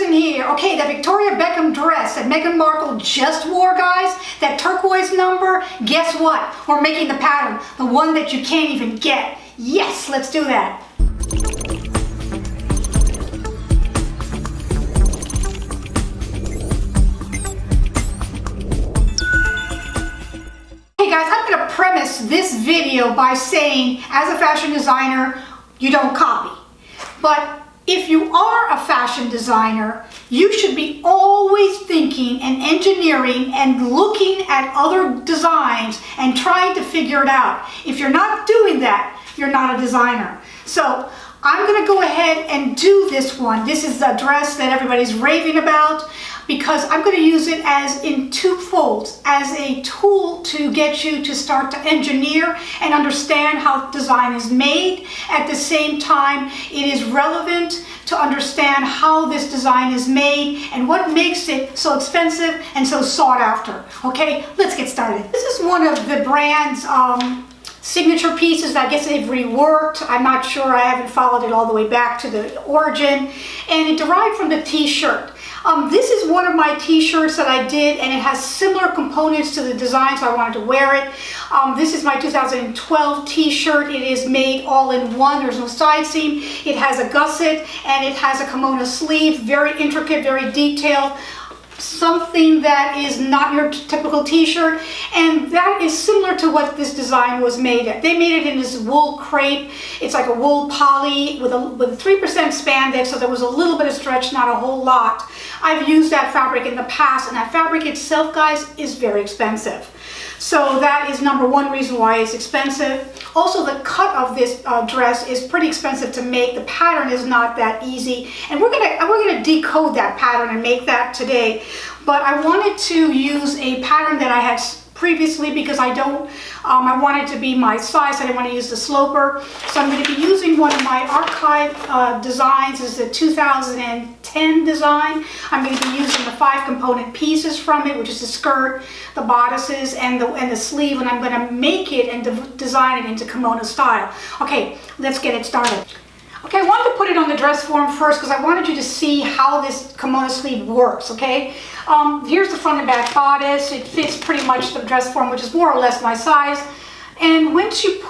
in here. Okay, that Victorian Beckham dress that Meghan Markle just wore, guys, that turquoise number, guess what? We're making the pattern, the one that you can't even get. Yes, let's do that. Hey guys, I'm going to premise this video by saying, as a fashion designer, you don't copy. But if you are a fashion designer, you should be always thinking and engineering and looking at other designs and trying to figure it out. If you're not doing that, you're not a designer. So I'm going to go ahead and do this one. This is the dress that everybody's raving about, because I'm going to use it as in two folds, as a tool to get you to start to engineer and understand how design is made. At the same time, it is relevant to understand how this design is made and what makes it so expensive and so sought after. Okay, let's get started. This is one of the brand's signature pieces. I guess they've reworked. I'm not sure. I haven't followed it all the way back to the origin. And it derived from the t-shirt. This is one of my t-shirts that I did, and it has similar components to the design, so I wanted to wear it. This is my 2012 t-shirt. It is made all in one. There's no side seam. It has a gusset, and it has a kimono sleeve. Very intricate, very detailed. Something that is not your typical t-shirt, and that is similar to what this design was made at. They made it in this wool crepe. It's like a wool poly with a 3% spandex, so there was a little bit of stretch, not a whole lot. I've used that fabric in the past, and that fabric itself, guys, is very expensive. So that is number one reason why it's expensive. Also, the cut of this dress is pretty expensive to make. The pattern is not that easy, and we're gonna decode that pattern and make that today. But I wanted to use a pattern that I had previously because I wanted to be my size. I didn't want to use the sloper. So I'm going to be using one of my archive designs. This is a 2010 design. I'm going to be using the 5 component pieces from it, which is the skirt, the bodices, and the sleeve, and I'm going to make it and design it into kimono style. Okay, let's get it started. Okay, I wanted to put it on the dress form first because I wanted you to see how this kimono sleeve works, okay? Here's the front and back bodice. It fits pretty much the dress form, which is more or less my size. And once you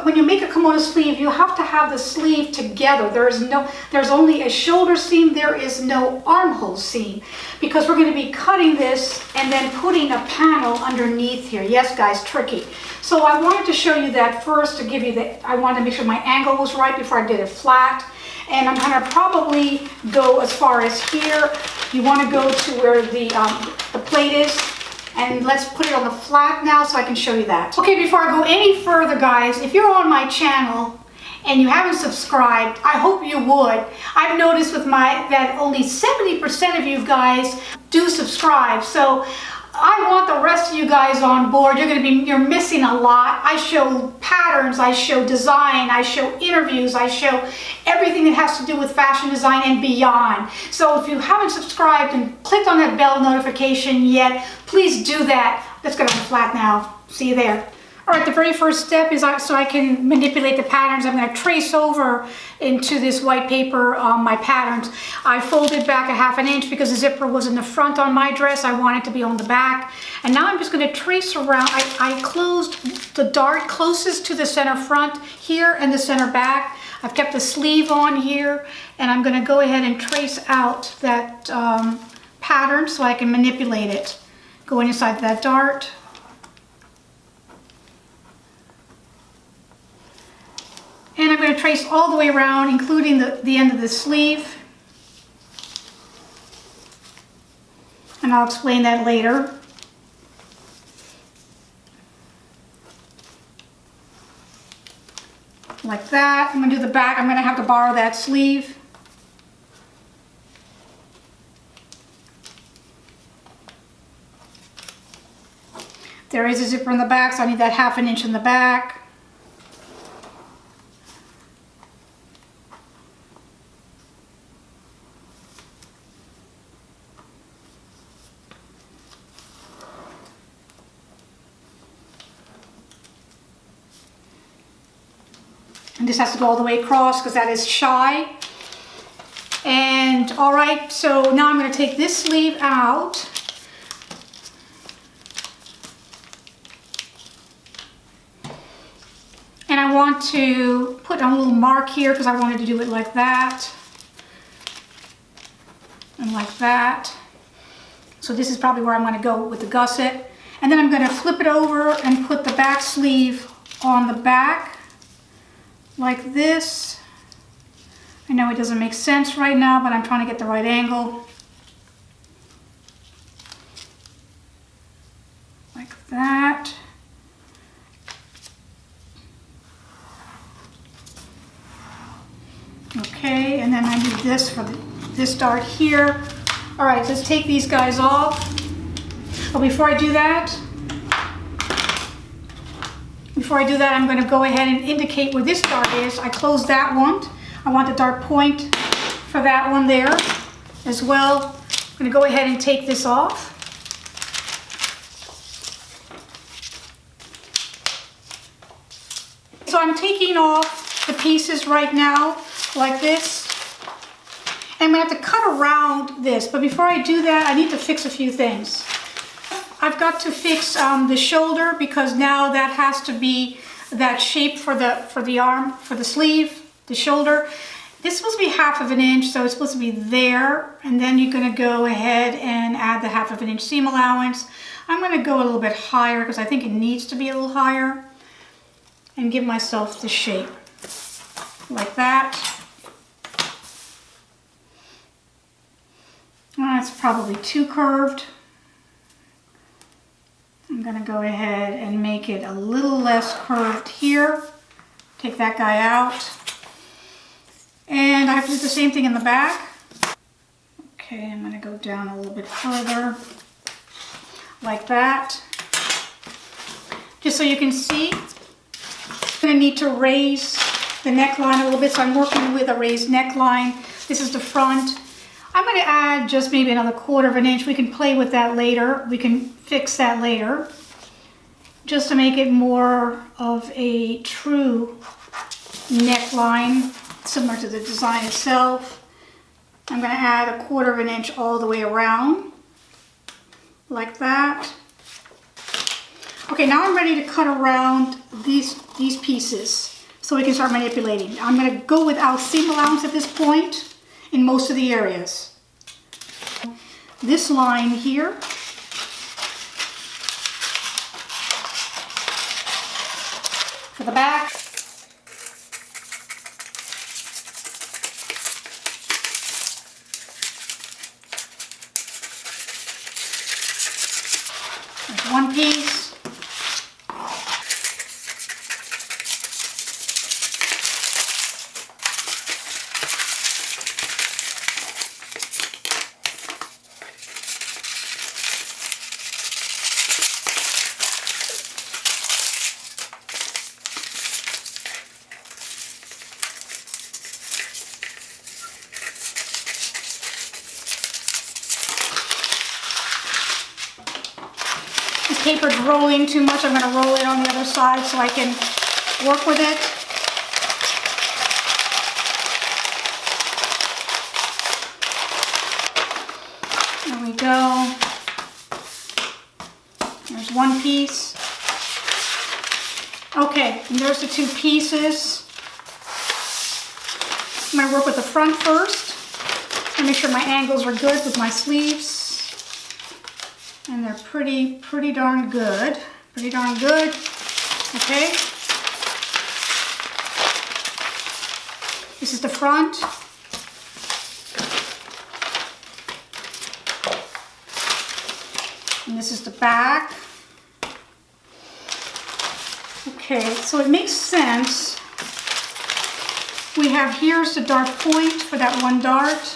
when you make a kimono sleeve, you have to have the sleeve together. There's only a shoulder seam. There is no armhole seam, because we're going to be cutting this and then putting a panel underneath here. Yes, guys, tricky. So I wanted to show you that first to give you I wanted to make sure my angle was right before I did it flat. And I'm going to probably go as far as here. You want to go to where the plate is. And let's put it on the flat now so I can show you that. Okay, before I go any further, guys, if you're on my channel and you haven't subscribed, I hope you would. I've noticed with that only 70% of you guys do subscribe. So I want the rest of you guys on board. You're missing a lot. I show patterns, I show design, I show interviews, I show everything that has to do with fashion design and beyond. So if you haven't subscribed and clicked on that bell notification yet, please do that. Let's go to the flat now. See you there. All right, the very first step is so I can manipulate the patterns. I'm going to trace over into this white paper my patterns. I folded back a ½ inch because the zipper was in the front on my dress. I want it to be on the back. And now I'm just going to trace around. I closed the dart closest to the center front here and the center back. I've kept the sleeve on here, and I'm going to go ahead and trace out that pattern so I can manipulate it. Going inside that dart. And I'm going to trace all the way around, including the end of the sleeve. And I'll explain that later. Like that. I'm going to do the back. I'm going to have to borrow that sleeve. There is a zipper in the back, so I need that ½ inch in the back. And this has to go all the way across because that is shy. And And all right, so now I'm going to take this sleeve out. And I want to put a little mark here because I wanted to do it like that. And like that. So this is probably where I'm going to go with the gusset. And then I'm going to flip it over and put the back sleeve on the back. Like this. I know it doesn't make sense right now, but I'm trying to get the right angle. Like that. Okay, and then I need this for this dart here. All right, let's take these guys off. But before I do that, I'm going to go ahead and indicate where this dart is. I closed that one. I want the dart point for that one there as well. I'm going to go ahead and take this off. So I'm taking off the pieces right now, like this. And I'm going to have to cut around this. But before I do that, I need to fix a few things. I've got to fix the shoulder because now that has to be that shape for the arm, for the sleeve, the shoulder. This is supposed to be 1/2 inch, so it's supposed to be there. And then you're going to go ahead and add the 1/2 inch seam allowance. I'm going to go a little bit higher because I think it needs to be a little higher. And give myself the shape. Like that. That's probably too curved. I'm going to go ahead and make it a little less curved here. Take that guy out. And I have to do the same thing in the back. Okay, I'm going to go down a little bit further. Like that. Just so you can see. I'm going to need to raise the neckline a little bit. So I'm working with a raised neckline. This is the front. I'm going to add just maybe another 1/4 inch. We can play with that later. We can fix that later. Just to make it more of a true neckline, similar to the design itself. I'm going to add a 1/4 inch all the way around. Like that. Okay, now I'm ready to cut around these pieces so we can start manipulating. I'm going to go without seam allowance at this point in most of the areas. This line here, for the back. There's one piece. Paper's rolling too much. I'm going to roll it on the other side so I can work with it. There we go. There's one piece. Okay, and there's the 2 pieces. I'm going to work with the front first and make sure my angles are good with my sleeves. And they're pretty darn good. Pretty darn good. Okay. This is the front. And this is the back. Okay, so it makes sense. We have here's the dart point for that one dart.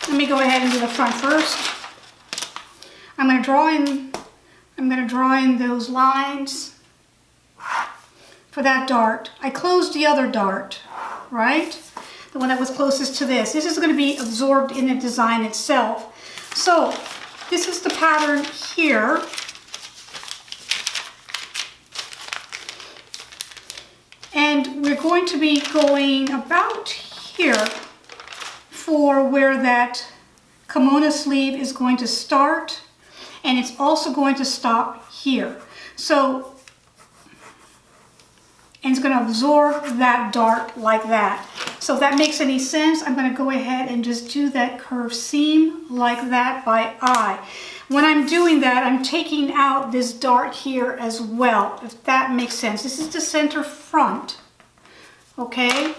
Let me go ahead and do the front first. I'm going to draw in those lines for that dart. I closed the other dart, right? The one that was closest to this. This is going to be absorbed in the design itself. So this is the pattern here. And we're going going to be going about here for where that kimono sleeve is going to start, and it's also going to stop here. So, and it's going to absorb that dart like that. So if that makes any sense, I'm going to go ahead and just do that curved seam like that by eye. When I'm doing that, I'm taking out this dart here as well, if that makes sense. This is the center front, okay?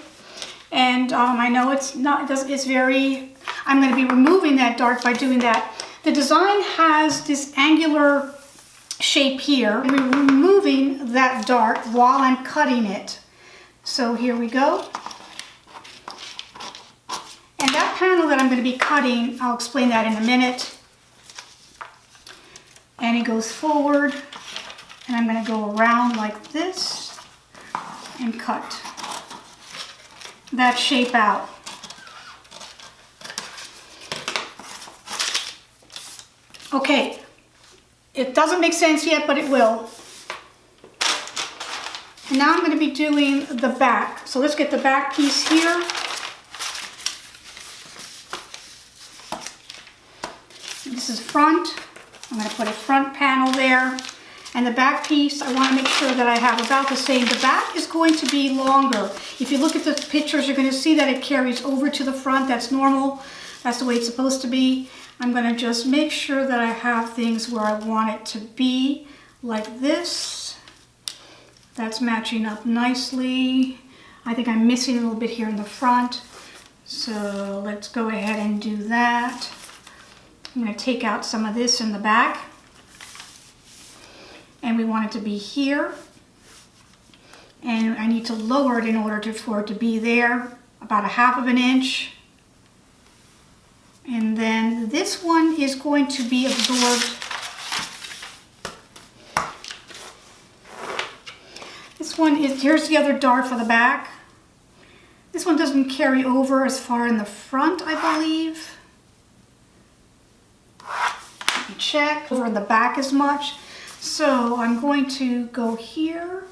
And I know it's not, it's very, I'm going to be removing that dart by doing that. The design has this angular shape here, and we're removing that dart while I'm cutting it. So here we go. And that panel that I'm going to be cutting, I'll explain that in a minute. And it goes forward, and I'm going to go around like this and cut that shape out. Okay, it doesn't make sense yet, but it will. And now I'm going to be doing the back. So let's get the back piece here. This is front. I'm going to put a front panel there. And the back piece, I want to make sure that I have about the same. The back is going to be longer. If you look at the pictures, you're going to see that it carries over to the front. That's normal. That's the way it's supposed to be. I'm going to just make sure that I have things where I want it to be, like this. That's matching up nicely. I think I'm missing a little bit here in the front. So let's go ahead and do that. I'm going to take out some of this in the back. And we want it to be here. And I need to lower it in order for it to be there, about 1/2 inch. And then this one is going to be absorbed. This one is, here's the other dart for the back. This one doesn't carry over as far in the front, I believe. Let me check. Over in the back as much. So I'm going to go here.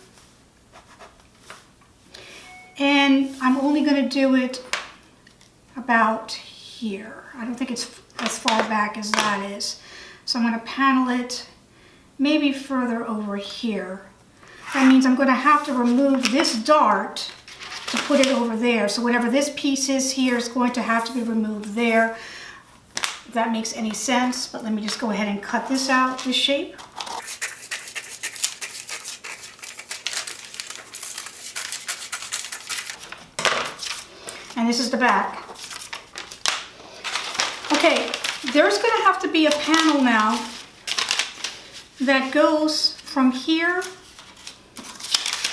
And I'm only going to do it about here. I don't think it's as far back as that is. So I'm going to panel it maybe further over here. That means I'm going to have to remove this dart to put it over there. So whatever this piece is here is going to have to be removed there. If that makes any sense. But let me just go ahead and cut this out, this shape. And this is the back. Okay, there's going to have to be a panel now that goes from here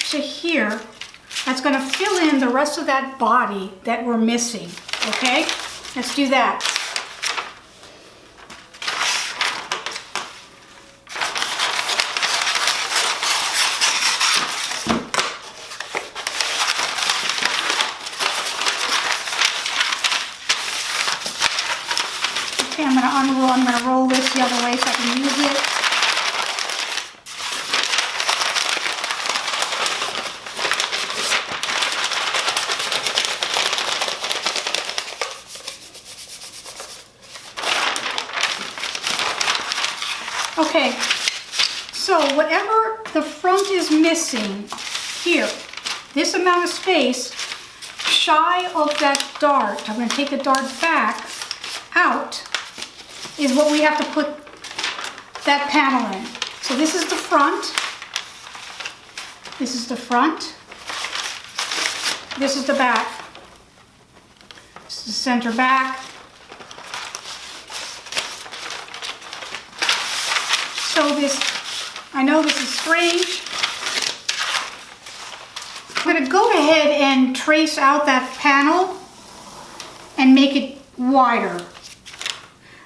to here. That's going to fill in the rest of that body that we're missing. Okay, let's do that. Okay, I'm going to roll this the other way so I can use it. Okay, so whatever the front is missing here, this amount of space shy of that dart, I'm going to take the dart back out, is what we have to put that panel in. So this is the front, this is the front, this is the back, this is the center back. So this, I know this is strange. I'm going to go ahead and trace out that panel and make it wider.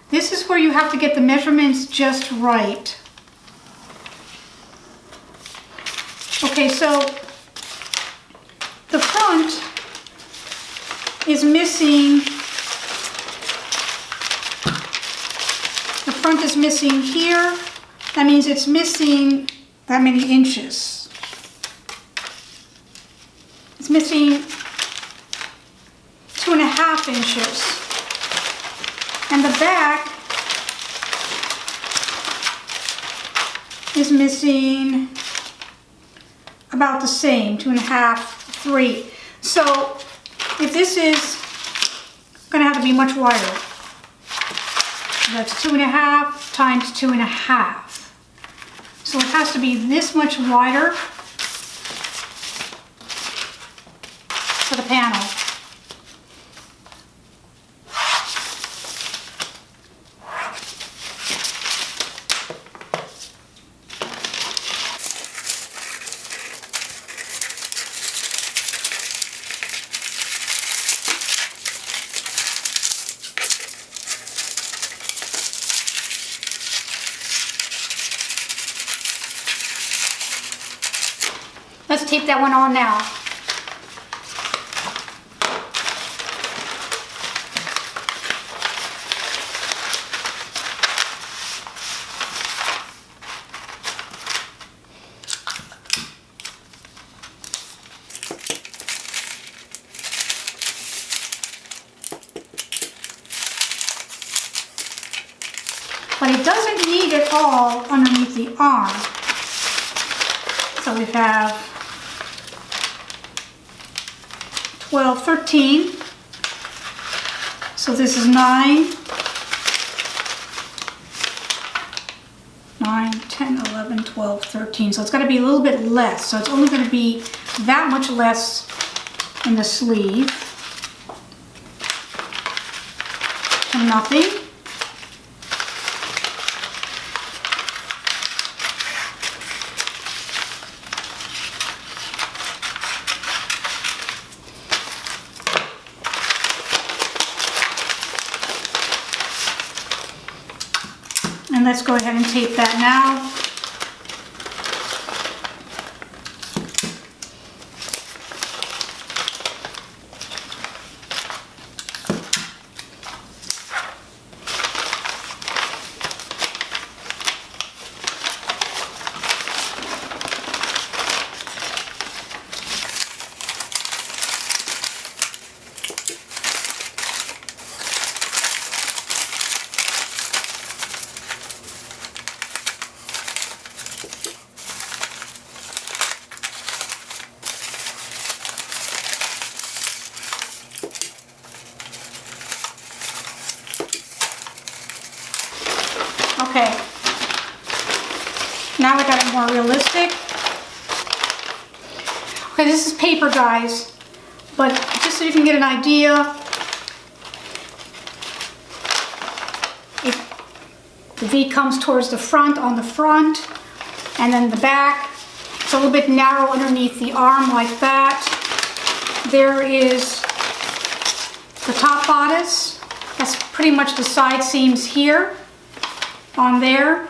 This is where you have to get the measurements just right. Okay, so the front is missing, the front is missing here. That means it's missing that many inches. It's It's missing 2.5 inches. And the back is missing about the same, 2.5, 3. So if this is going to have to be much wider, that's 2.5 times 2.5. So it has to be this much wider for the panel. Let's tape that one on now. But it doesn't need it all underneath the arm. So we have 12, 13. So this is 9, 10, 11, 12, 13. So it's got to be a little bit less. So it's only going to be that much less in the sleeve. And nothing. And let's go ahead and tape that now. Okay, now we got it more realistic. Okay, this is paper, guys, but just so you can get an idea, the V comes towards the front on the front, and then the back. It's a little bit narrow underneath the arm like that. There is the top bodice. That's pretty much the side seams here. On there,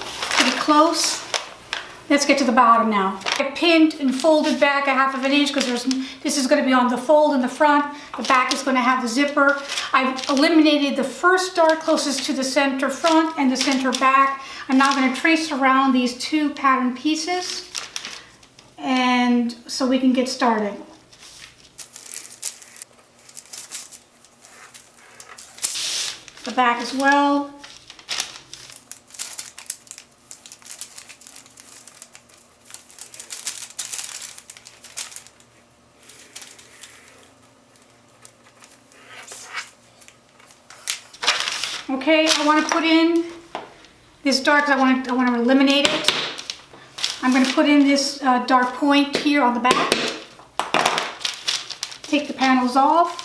pretty close. Let's get to the bottom now. I pinned and folded back 1/2 inch because this is going to be on the fold in the front. The back is going to have the zipper. I've eliminated the first dart closest to the center front and the center back. I'm now going to trace around these 2 pattern pieces, and so we can get started. The back as well. Okay, I want to put in this dart because I want to eliminate it. I'm going to put in this dart point here on the back. Take the panels off.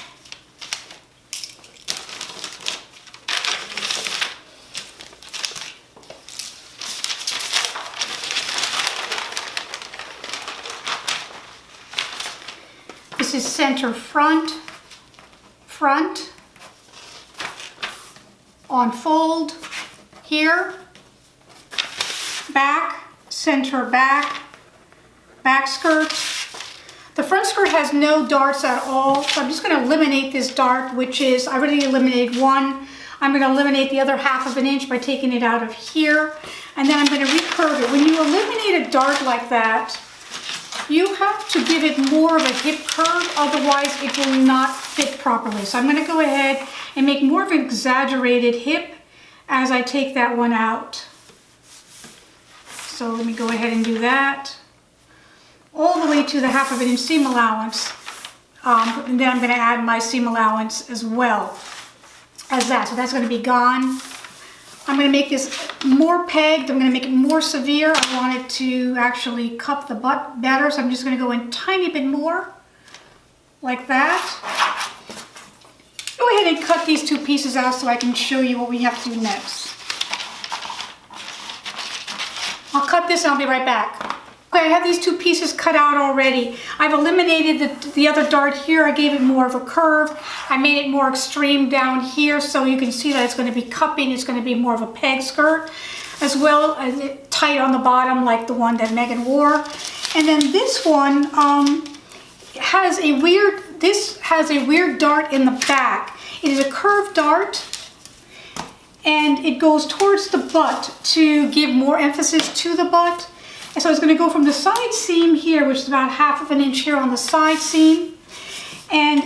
This is center front, on fold here, back, center back, back skirt. The front skirt has no darts at all, so I'm just going to eliminate this dart, which is, I already eliminated one. I'm going to eliminate the other 1/2 inch by taking it out of here, and then I'm going to recurve it. When you eliminate a dart like that, You have to give it more of a hip curve, otherwise it will not fit properly. So I'm going to go ahead and make more of an exaggerated hip as I take that one out. So let me go ahead and do that. All the way to the 1/2 inch seam allowance. And then I'm going to add my seam allowance as well as that. So that's going to be gone. I'm going to make this more pegged. I'm going to make it more severe. I want it to actually cup the butt better. So I'm just going to go in a tiny bit more, like that. Go ahead and cut these 2 pieces out so I can show you what we have to do next. I'll cut this and I'll be right back. Okay, I have these 2 pieces cut out already. I've eliminated the other dart here. I gave it more of a curve. I made it more extreme down here so you can see that it's going to be cupping. It's going to be more of a peg skirt, as well as tight on the bottom like the one that Meghan wore. And then this one has a weird dart in the back. It is a curved dart, and it goes towards the butt to give more emphasis to the butt. And so it's going to go from the side seam here, which is about 1/2 inch here on the side seam. And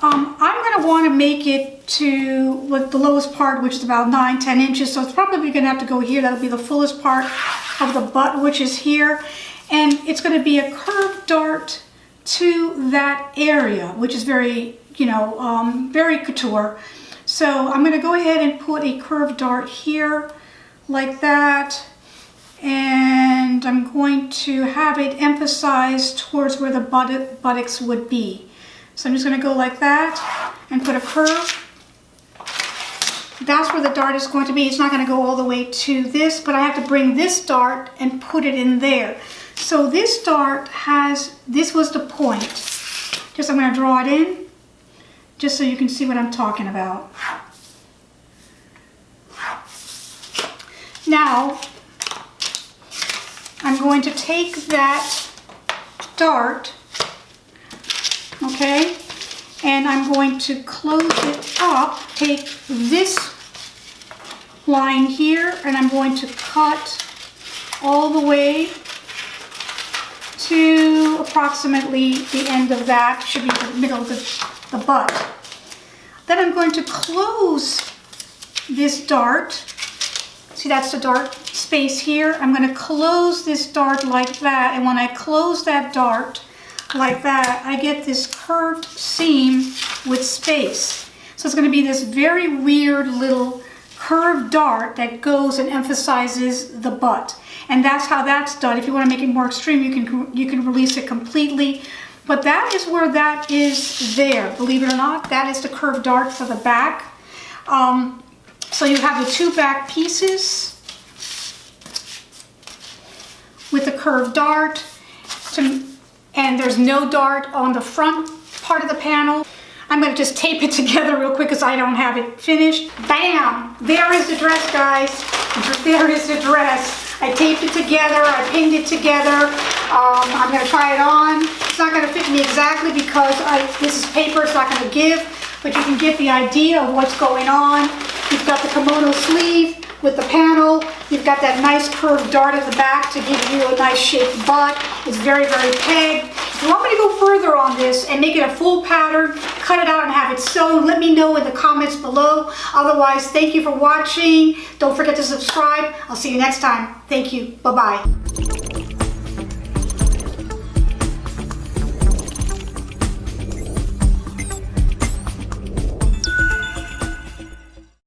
I'm going to want to make it to the lowest part, which is about 9-10 inches. So it's probably going to have to go here. That'll be the fullest part of the butt, which is here. And it's going to be a curved dart to that area, which is very, very couture. So I'm going to go ahead and put a curved dart here, like that. And I'm going to have it emphasized towards where the buttocks would be. So I'm just going to go like that and put a curve. That's where the dart is going to be. It's not going to go all the way to this, but I have to bring this dart and put it in there. So this dart this was the point. I'm going to draw it in, just so you can see what I'm talking about. Now, I'm going to take that dart, okay, and I'm going to close it up, take this line here, and I'm going to cut all the way to approximately the end of that, should be the middle of the butt. Then I'm going to close this dart. See, that's the dart space here. I'm going to close this dart like that, and when I close that dart like that, I get this curved seam with space. So it's going to be this very weird little curved dart that goes and emphasizes the butt. And that's how that's done. If you want to make it more extreme, you can release it completely. But that is where that is there. Believe it or not, that is the curved dart for the back. So you have the 2 back pieces with the curved dart, and there's no dart on the front part of the panel. I'm going to just tape it together real quick because I don't have it finished. Bam! There is the dress, guys. There is the dress. I taped it together. I pinned it together. I'm going to try it on. It's not going to fit me exactly because this is paper. It's not going to give, but you can get the idea of what's going on. You've got the kimono sleeve with the panel. You've got that nice curved dart at the back to give you a nice shaped butt. It's very, very pegged. If you want me to go further on this and make it a full pattern, cut it out and have it sewn, let me know in the comments below. Otherwise, thank you for watching. Don't forget to subscribe. I'll see you next time. Thank you. Bye-bye.